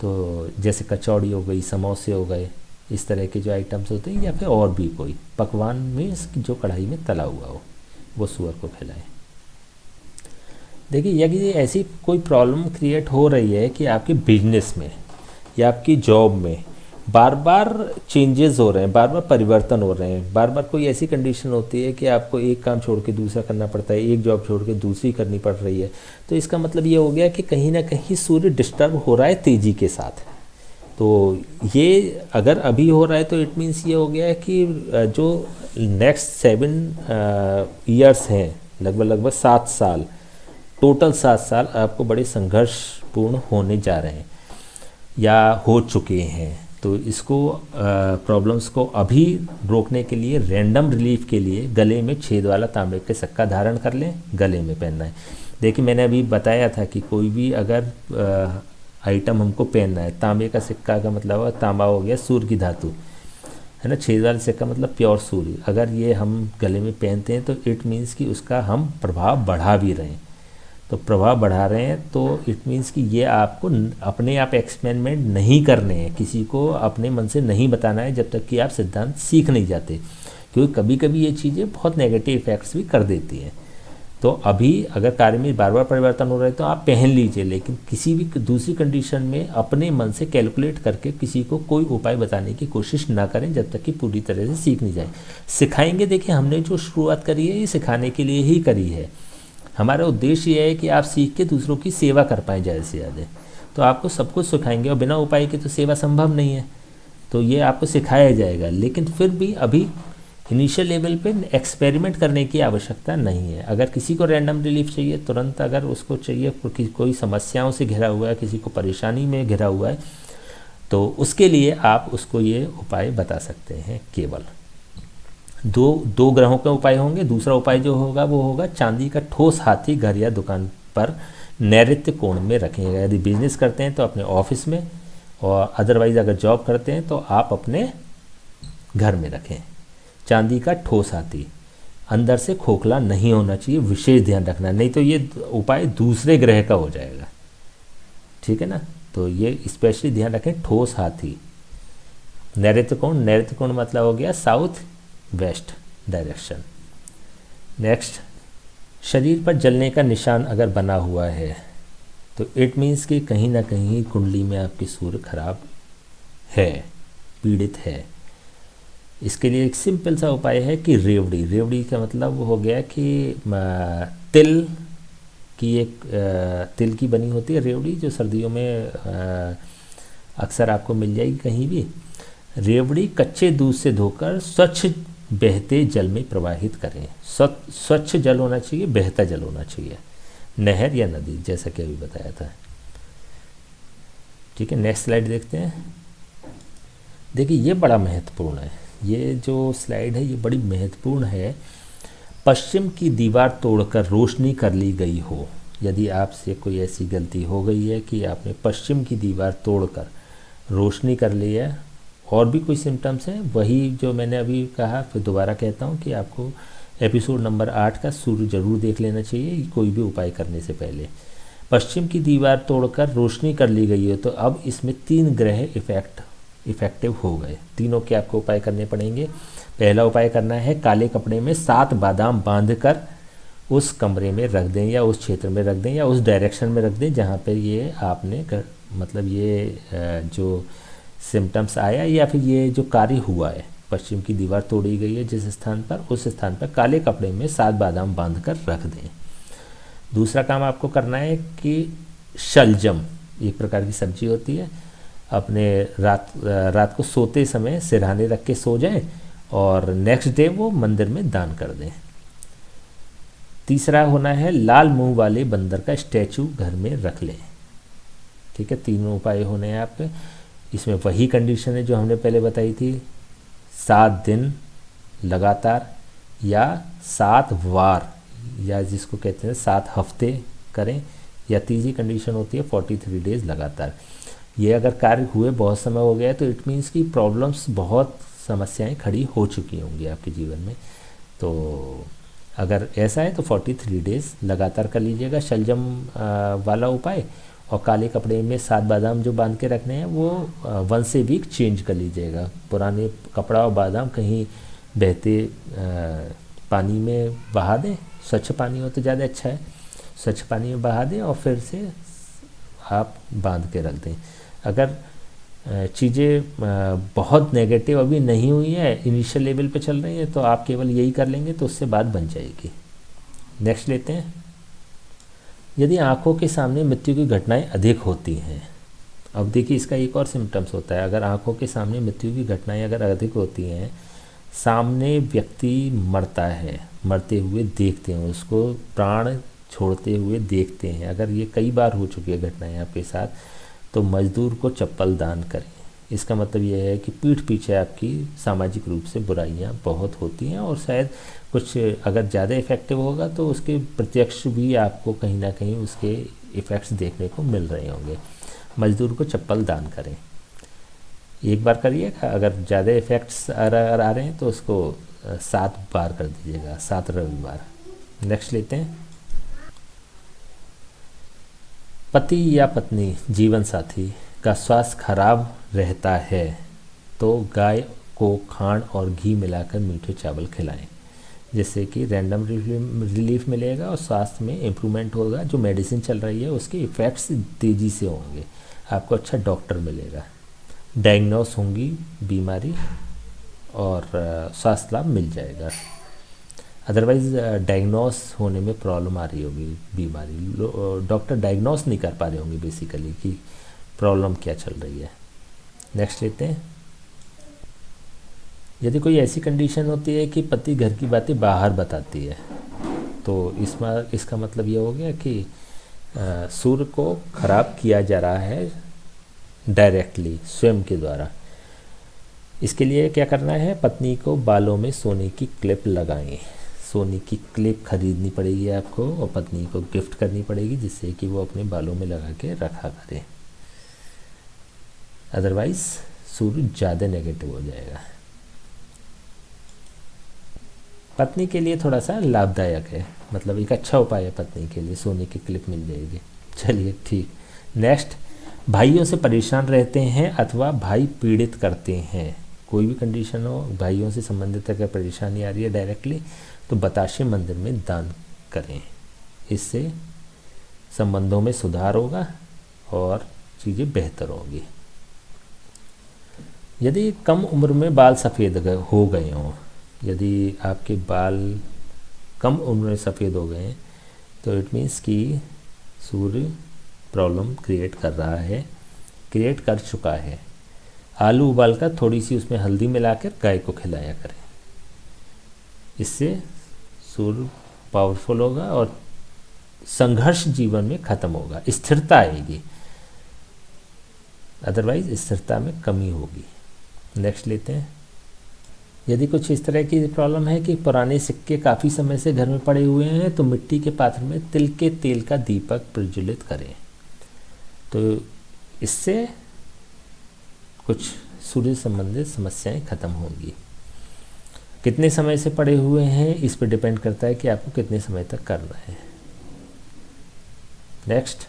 तो जैसे कचौड़ी हो गई, समोसे हो गए, इस तरह के जो आइटम्स होते हैं, या फिर और भी कोई पकवान में जो कढ़ाई में तला हुआ हो, वो सूअर को खिलाएं। देखिए यदि ऐसी कोई प्रॉब्लम क्रिएट हो रही है कि आपके बिजनेस में या आपकी जॉब में बार बार चेंजेस हो रहे हैं, बार बार परिवर्तन हो रहे हैं, बार बार कोई ऐसी कंडीशन होती है कि आपको एक काम छोड़ के दूसरा करना पड़ता है, एक जॉब छोड़ के दूसरी करनी पड़ रही है, तो इसका मतलब ये हो गया कि कहीं ना कहीं सूर्य डिस्टर्ब हो रहा है तेज़ी के साथ। तो ये अगर अभी हो रहा है तो इट मीन्स ये हो गया है कि जो नेक्स्ट 7 ईयर्स हैं, लगभग लगभग 7 साल, टोटल 7 साल आपको बड़े संघर्षपूर्ण होने जा रहे हैं या हो चुके हैं। तो इसको प्रॉब्लम्स को अभी रोकने के लिए रैंडम रिलीफ के लिए गले में छेद वाला तांबे का सिक्का धारण कर लें, गले में पहनना है। देखिए मैंने अभी बताया था कि कोई भी अगर आइटम हमको पहनना है, तांबे का सिक्का का मतलब हुआ, तांबा हो गया सूर्य की धातु है ना, छेद वाला सिक्का मतलब प्योर सूर्य, अगर ये हम गले में पहनते हैं तो इट मीन्स कि उसका हम प्रभाव बढ़ा भी रहे हैं। तो प्रभाव बढ़ा रहे हैं तो इट मीन्स कि ये आपको अपने आप एक्सपेरिमेंट नहीं करने हैं, किसी को अपने मन से नहीं बताना है जब तक कि आप सिद्धांत सीख नहीं जाते, क्योंकि कभी कभी ये चीज़ें बहुत नेगेटिव इफेक्ट्स भी कर देती हैं। तो अभी अगर कार्य में बार बार परिवर्तन हो रहे हैं तो आप पहन लीजिए, लेकिन किसी भी दूसरी कंडीशन में अपने मन से कैलकुलेट करके किसी को कोई उपाय बताने की कोशिश ना करें जब तक कि पूरी तरह से सीख नहीं जाए। सिखाएंगे, देखिए हमने जो शुरुआत करी है ये सिखाने के लिए ही करी है। हमारा उद्देश्य ये है कि आप सीख के दूसरों की सेवा कर पाएँ ज़्यादा से ज़्यादा। तो आपको सब कुछ सिखाएंगे और बिना उपाय के तो सेवा संभव नहीं है, तो ये आपको सिखाया जाएगा। लेकिन फिर भी अभी इनिशियल लेवल पे एक्सपेरिमेंट करने की आवश्यकता नहीं है। अगर किसी को रैंडम रिलीफ चाहिए तुरंत, अगर उसको चाहिए कोई समस्याओं से घिरा हुआ है, किसी को परेशानी में घिरा हुआ है, तो उसके लिए आप उसको ये उपाय बता सकते हैं। केवल दो ग्रहों के उपाय होंगे। दूसरा उपाय जो होगा वो होगा चांदी का ठोस हाथी घर या दुकान पर नैऋत्य कोण में रखेंगे। यदि बिजनेस करते हैं तो अपने ऑफिस में, और अदरवाइज़ अगर जॉब करते हैं तो आप अपने घर में रखें। चांदी का ठोस हाथी, अंदर से खोखला नहीं होना चाहिए, विशेष ध्यान रखना, नहीं तो ये उपाय दूसरे ग्रह का हो जाएगा, ठीक है ना। तो ये स्पेशली ध्यान रखें, ठोस हाथी, नैऋत्य कोण, नैऋत्य कोण मतलब हो गया साउथ वेस्ट डायरेक्शन। नेक्स्ट, शरीर पर जलने का निशान अगर बना हुआ है तो इट मीन्स कि कहीं ना कहीं कुंडली में आपकी सूर्य खराब है, पीड़ित है। इसके लिए एक सिंपल सा उपाय है कि रेवड़ी, रेवड़ी का मतलब हो गया कि तिल की तिल की बनी होती है रेवड़ी, जो सर्दियों में अक्सर आपको मिल जाएगी कहीं भी। रेवड़ी कच्चे दूध से धोकर स्वच्छ बहते जल में प्रवाहित करें। स्वच्छ जल होना चाहिए, बहता जल होना चाहिए, नहर या नदी, जैसा कि अभी बताया था। ठीक है, नेक्स्ट स्लाइड देखते हैं। देखिए ये बड़ा महत्वपूर्ण है, ये जो स्लाइड है ये बड़ी महत्वपूर्ण है। पश्चिम की दीवार तोड़कर रोशनी कर ली गई हो, यदि आपसे कोई ऐसी गलती हो गई है कि आपने पश्चिम की दीवार तोड़कर रोशनी कर ली है, और भी कोई सिम्टम्स हैं, वही जो मैंने अभी कहा, फिर दोबारा कहता हूँ कि आपको एपिसोड नंबर 8 का सूर्य जरूर देख लेना चाहिए कोई भी उपाय करने से पहले। पश्चिम की दीवार तोड़कर रोशनी कर ली गई है, तो अब इसमें 3 ग्रह इफेक्टिव हो गए। तीनों के आपको उपाय करने पड़ेंगे। पहला उपाय करना है, काले कपड़े में 7 बादाम बांधकर उस कमरे में रख दें, या उस क्षेत्र में रख दें, या उस डायरेक्शन में रख दें जहाँ पर ये आपने मतलब ये जो सिम्टम्स आया या फिर ये जो कार्य हुआ है, पश्चिम की दीवार तोड़ी गई है जिस स्थान पर, उस स्थान पर काले कपड़े में 7 बादाम बांधकर रख दें। दूसरा काम आपको करना है कि शलजम, एक प्रकार की सब्जी होती है, अपने रात को सोते समय सिरहाने रख के सो जाएं और नेक्स्ट डे वो मंदिर में दान कर दें। तीसरा होना है, लाल मुंह वाले बंदर का स्टैचू घर में रख लें। ठीक है, तीनों उपाय होने हैं आपके। इसमें वही कंडीशन है जो हमने पहले बताई थी, 7 दिन लगातार या 7 वार, या जिसको कहते हैं 7 हफ्ते करें, या तीसरी कंडीशन होती है 43 डेज लगातार। ये अगर कार्य हुए बहुत समय हो गया है तो इट मीन्स की प्रॉब्लम्स, बहुत समस्याएं खड़ी हो चुकी होंगी आपके जीवन में। तो अगर ऐसा है तो 43 डेज लगातार कर लीजिएगा शलजम वाला उपाय, और काले कपड़े में 7 बादाम जो बांध के रखने हैं वो वंस ए वीक चेंज कर लीजिएगा। पुराने कपड़ा और बादाम कहीं बहते पानी में बहा दें, स्वच्छ पानी हो तो ज़्यादा अच्छा है, स्वच्छ पानी में बहा दें और फिर से आप बांध के रख दें। अगर चीज़ें बहुत नेगेटिव अभी नहीं हुई है, इनिशियल लेवल पे चल रही है, तो आप केवल यही कर लेंगे तो उससे बात बन जाएगी। नेक्स्ट लेते हैं। यदि आंखों के सामने मृत्यु की घटनाएं अधिक होती हैं, अब देखिए इसका एक और सिम्टम्स होता है, अगर आंखों के सामने मृत्यु की घटनाएं अगर अधिक होती हैं, सामने व्यक्ति मरता है, मरते हुए देखते हैं, उसको प्राण छोड़ते हुए देखते हैं, अगर ये कई बार हो चुकी है घटनाएं आपके साथ, तो मजदूर को चप्पल दान करें। इसका मतलब यह है कि पीठ पीछे आपकी सामाजिक रूप से बुराइयां बहुत होती हैं, और शायद कुछ अगर ज़्यादा इफ़ेक्टिव होगा तो उसके प्रत्यक्ष भी आपको कहीं ना कहीं उसके इफ़ेक्ट्स देखने को मिल रहे होंगे। मजदूर को चप्पल दान करें, एक बार करिएगा, अगर ज़्यादा इफ़ेक्ट्स अगर आ रहे हैं तो उसको 7 बार कर दीजिएगा, 7 रविवार। नेक्स्ट लेते हैं, पति या पत्नी जीवन साथी का स्वास्थ्य खराब रहता है तो गाय को खांड और घी मिलाकर मीठे चावल खिलाएं, जिससे कि रैंडम रिलीफ मिलेगा और स्वास्थ्य में इम्प्रूवमेंट होगा। जो मेडिसिन चल रही है उसके इफ़ेक्ट्स तेज़ी से होंगे, आपको अच्छा डॉक्टर मिलेगा, डायग्नोस होंगी बीमारी और स्वास्थ्य लाभ मिल जाएगा। अदरवाइज़ डायग्नोस होने में प्रॉब्लम आ रही होगी बीमारी, डॉक्टर डायग्नोस नहीं कर पा रहे होंगे बेसिकली कि प्रॉब्लम क्या चल रही है। नेक्स्ट लेते हैं, यदि कोई ऐसी कंडीशन होती है कि पति घर की बातें बाहर बताती है, तो इसका मतलब ये हो गया कि सूर्य को खराब किया जा रहा है डायरेक्टली स्वयं के द्वारा। इसके लिए क्या करना है, पत्नी को बालों में सोने की क्लिप लगाएं, सोने की क्लिप खरीदनी पड़ेगी आपको और पत्नी को गिफ्ट करनी पड़ेगी, जिससे कि वो अपने बालों में लगा के रखा करें, अदरवाइज सूर्य ज़्यादा नेगेटिव हो जाएगा। पत्नी के लिए थोड़ा सा लाभदायक है, मतलब एक अच्छा उपाय है पत्नी के लिए, सोने की क्लिप मिल जाएगी। चलिए ठीक। नेक्स्ट, भाइयों से परेशान रहते हैं अथवा भाई पीड़ित करते हैं, कोई भी कंडीशन हो, भाइयों से संबंधित अगर परेशानी आ रही है डायरेक्टली, तो बताशे मंदिर में दान करें, इससे संबंधों में सुधार होगा और चीज़ें बेहतर होंगी। यदि कम उम्र में बाल सफ़ेद हो गए हों, यदि आपके बाल कम उम्र में सफ़ेद हो गए हैं, तो इट मीन्स कि सूर्य प्रॉब्लम क्रिएट कर रहा है, क्रिएट कर चुका है। आलू उबालकर थोड़ी सी उसमें हल्दी मिलाकर गाय को खिलाया करें, इससे सूर्य पावरफुल होगा और संघर्ष जीवन में ख़त्म होगा, स्थिरता आएगी, अदरवाइज स्थिरता में कमी होगी। नेक्स्ट लेते हैं, यदि कुछ इस तरह की प्रॉब्लम है कि पुराने सिक्के काफ़ी समय से घर में पड़े हुए हैं, तो मिट्टी के पात्र में तिल के तेल का दीपक प्रज्वलित करें, तो इससे कुछ सूर्य संबंधित समस्याएं खत्म होंगी। कितने समय से पड़े हुए हैं इस पर डिपेंड करता है कि आपको कितने समय तक करना है। नेक्स्ट,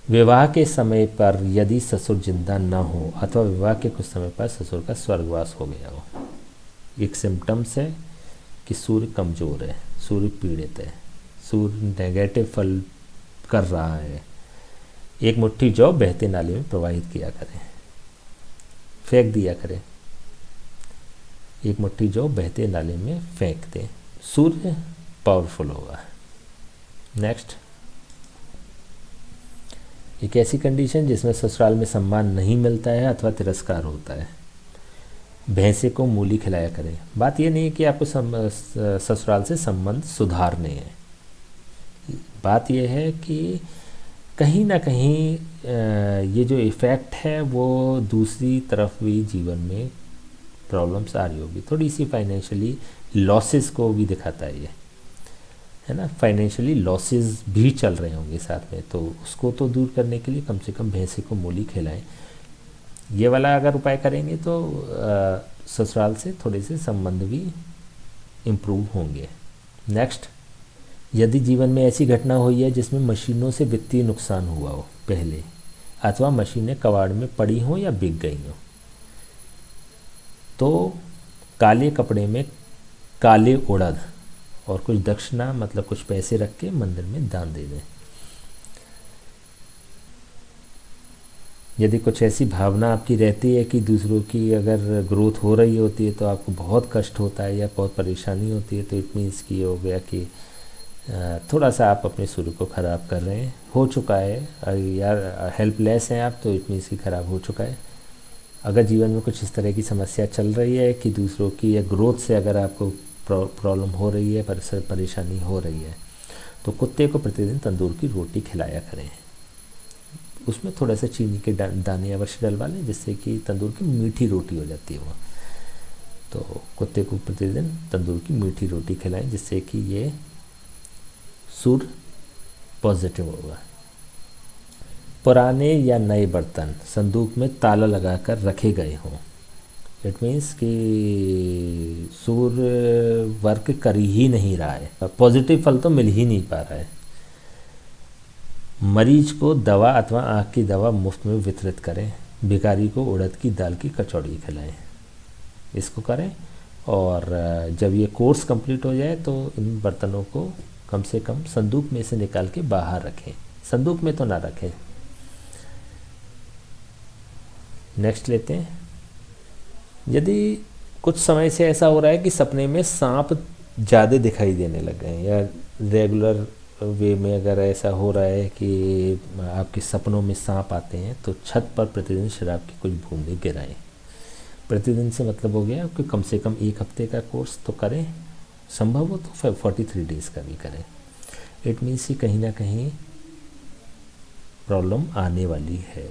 विवाह के समय पर यदि ससुर जिंदा न हो अथवा विवाह के कुछ समय पर ससुर का स्वर्गवास हो गया हो, एक सिम्टम्स है कि सूर्य कमज़ोर है, सूर्य पीड़ित है, सूर्य नेगेटिव फल कर रहा है। एक मुट्ठी जौ बहते नाले में प्रवाहित किया करें, फेंक दिया करें, एक मुट्ठी जौ बहते नाले में फेंक दें, सूर्य पावरफुल होगा। नेक्स्ट, एक ऐसी कंडीशन जिसमें ससुराल में सम्मान नहीं मिलता है अथवा तिरस्कार होता है, भैंसे को मूली खिलाया करें। बात यह नहीं है कि आपको ससुराल से संबंध सुधारने हैं, बात यह है कि कहीं ना कहीं ये जो इफ़ेक्ट है वो दूसरी तरफ भी जीवन में प्रॉब्लम्स आ रही होगी, थोड़ी सी फाइनेंशियली लॉसेस को भी दिखाता है ये, है ना, फाइनेंशियली लॉसेस भी चल रहे होंगे साथ में, तो उसको तो दूर करने के लिए कम से कम भैंसे को मूली खिलाएं। ये वाला अगर उपाय करेंगे तो ससुराल से थोड़े से संबंध भी इम्प्रूव होंगे। नेक्स्ट, यदि जीवन में ऐसी घटना हुई है जिसमें मशीनों से वित्तीय नुकसान हुआ हो पहले, अथवा मशीनें कबाड़ में पड़ी हों या बिक गई हों, तो काले कपड़े में काले उड़द और कुछ दक्षिणा मतलब कुछ पैसे रख के मंदिर में दान दे दें। यदि कुछ ऐसी भावना आपकी रहती है कि दूसरों की अगर ग्रोथ हो रही होती है तो आपको बहुत कष्ट होता है या बहुत परेशानी होती है, तो इट मीन्स कि ये हो गया कि थोड़ा सा आप अपने सूर्य को ख़राब कर रहे हैं, हो चुका है। यार हेल्पलेस हैं आप, तो इट मीन्स कि ख़राब हो चुका है। अगर जीवन में कुछ इस तरह की समस्या चल रही है कि दूसरों की या ग्रोथ से अगर आपको प्रॉब्लम हो रही है, परेशानी हो रही है, तो कुत्ते को प्रतिदिन तंदूर की रोटी खिलाया करें। उसमें थोड़ा सा चीनी के दाने अवश्य डलवा लें, जिससे कि तंदूर की मीठी रोटी हो जाती है वो। तो कुत्ते को प्रतिदिन तंदूर की मीठी रोटी खिलाएं, जिससे कि ये सूर्य पॉजिटिव होगा। पुराने या नए बर्तन संदूक में ताला लगाकर रखे गए हों, इट मीन्स कि सूर्य वर्क कर ही नहीं रहा है, पॉजिटिव फल तो मिल ही नहीं पा रहा है। मरीज को दवा अथवा आँख की दवा मुफ्त में वितरित करें। भिखारी को उड़द की दाल की कचौड़ी खिलाएं। इसको करें, और जब ये कोर्स कंप्लीट हो जाए तो इन बर्तनों को कम से कम संदूक में से निकाल के बाहर रखें, संदूक में तो ना रखें। नेक्स्ट लेते हैं। यदि कुछ समय से ऐसा हो रहा है कि सपने में सांप ज़्यादा दिखाई देने लग गए हैं, या रेगुलर वे में अगर ऐसा हो रहा है कि आपके सपनों में सांप आते हैं, तो छत पर प्रतिदिन शराब की कुछ बूंदें गिराएं। प्रतिदिन से मतलब हो गया कि कम से कम एक हफ्ते का कोर्स तो करें, संभव हो तो 43 डेज़ का भी करें। इट मीन्स कि कहीं ना कहीं प्रॉब्लम आने वाली है।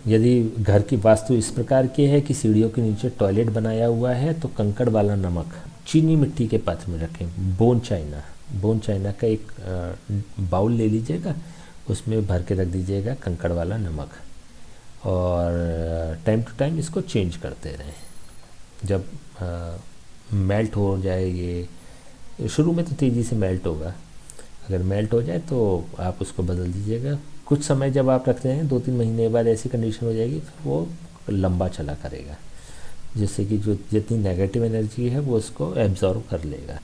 यदि घर की वास्तु इस प्रकार की है कि सीढ़ियों के नीचे टॉयलेट बनाया हुआ है, तो कंकड़ वाला नमक चीनी मिट्टी के पात्र में रखें। बोन चाइना का एक बाउल ले लीजिएगा, उसमें भर के रख दीजिएगा कंकड़ वाला नमक, और टाइम टू टाइम इसको चेंज करते रहें। जब मेल्ट हो जाए, ये शुरू में तो तेज़ी से मेल्ट होगा, अगर मेल्ट हो जाए तो आप उसको बदल दीजिएगा। कुछ समय जब आप रखते हैं, 2-3 महीने बाद ऐसी कंडीशन हो जाएगी, फिर वो लंबा चला करेगा, जिससे कि जो जितनी नेगेटिव एनर्जी है वो उसको एब्जॉर्व कर लेगा।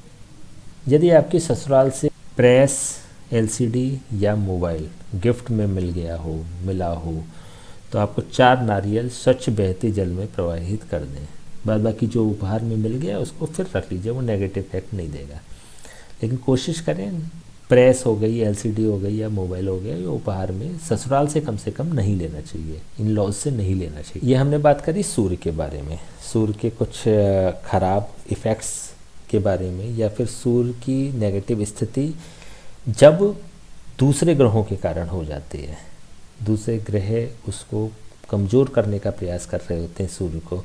यदि आपके ससुराल से प्रेस, एलसीडी या मोबाइल गिफ्ट में मिला हो, तो आपको 4 नारियल स्वच्छ बहते जल में प्रवाहित कर दें। बाद बाकी जो उपहार में मिल गया उसको फिर रख लीजिए, वो नेगेटिव इफेक्ट नहीं देगा। लेकिन कोशिश करें, प्रेस हो गई, एलसीडी हो गई या मोबाइल हो गया, ये उपहार में ससुराल से कम नहीं लेना चाहिए, इन लॉज से नहीं लेना चाहिए। ये हमने बात करी सूर्य के बारे में, सूर्य के कुछ खराब इफ़ेक्ट्स के बारे में, या फिर सूर्य की नेगेटिव स्थिति जब दूसरे ग्रहों के कारण हो जाती है। दूसरे ग्रह उसको कमज़ोर करने का प्रयास कर रहे होते हैं सूर्य को,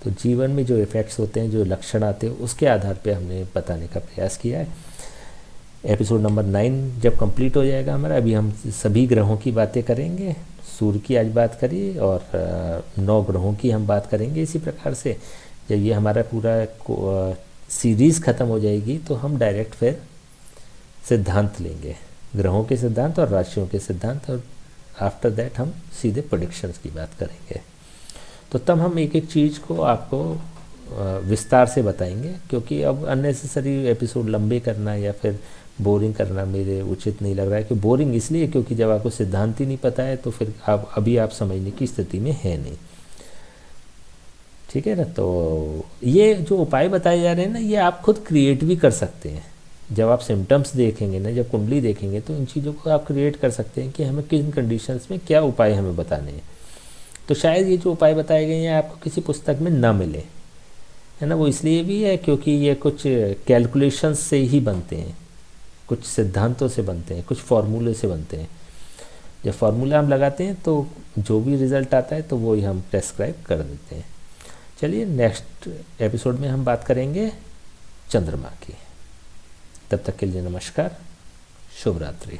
तो जीवन में जो इफ़ेक्ट्स होते हैं, जो लक्षण आते हैं, उसके आधार पे हमने बताने का प्रयास किया है। एपिसोड नंबर 9 जब कंप्लीट हो जाएगा हमारा, अभी हम सभी ग्रहों की बातें करेंगे। सूर्य की आज बात करिए, और 9 ग्रहों की हम बात करेंगे इसी प्रकार से। जब ये हमारा पूरा सीरीज़ ख़त्म हो जाएगी, तो हम डायरेक्ट फिर सिद्धांत लेंगे, ग्रहों के सिद्धांत और राशियों के सिद्धांत, और आफ्टर दैट हम सीधे प्रेडिक्शंस की बात करेंगे। तो तब हम एक एक चीज़ को आपको विस्तार से बताएंगे, क्योंकि अब अननेसेसरी एपिसोड लंबे करना या फिर बोरिंग करना मेरे उचित नहीं लग रहा है। कि बोरिंग इसलिए क्योंकि जब आपको सिद्धांत ही नहीं पता है, तो फिर आप समझने की स्थिति में है नहीं, ठीक है ना। तो ये जो उपाय बताए जा रहे हैं ना, ये आप खुद क्रिएट भी कर सकते हैं। जब आप सिम्टम्स देखेंगे ना, जब कुंडली देखेंगे, तो इन चीज़ों को आप क्रिएट कर सकते हैं कि हमें किन कंडीशंस में क्या उपाय हमें बताने हैं। तो शायद ये जो उपाय बताए गए हैं आपको किसी पुस्तक में ना मिले, है ना। वो इसलिए भी है क्योंकि ये कुछ कैलकुलेशंस से ही बनते हैं, कुछ सिद्धांतों से बनते हैं, कुछ फार्मूले से बनते हैं। जब फार्मूला हम लगाते हैं तो जो भी रिज़ल्ट आता है तो वो ही हम प्रेस्क्राइब कर देते हैं। चलिए, नेक्स्ट एपिसोड में हम बात करेंगे चंद्रमा की। तब तक के लिए नमस्कार, शुभ रात्रि।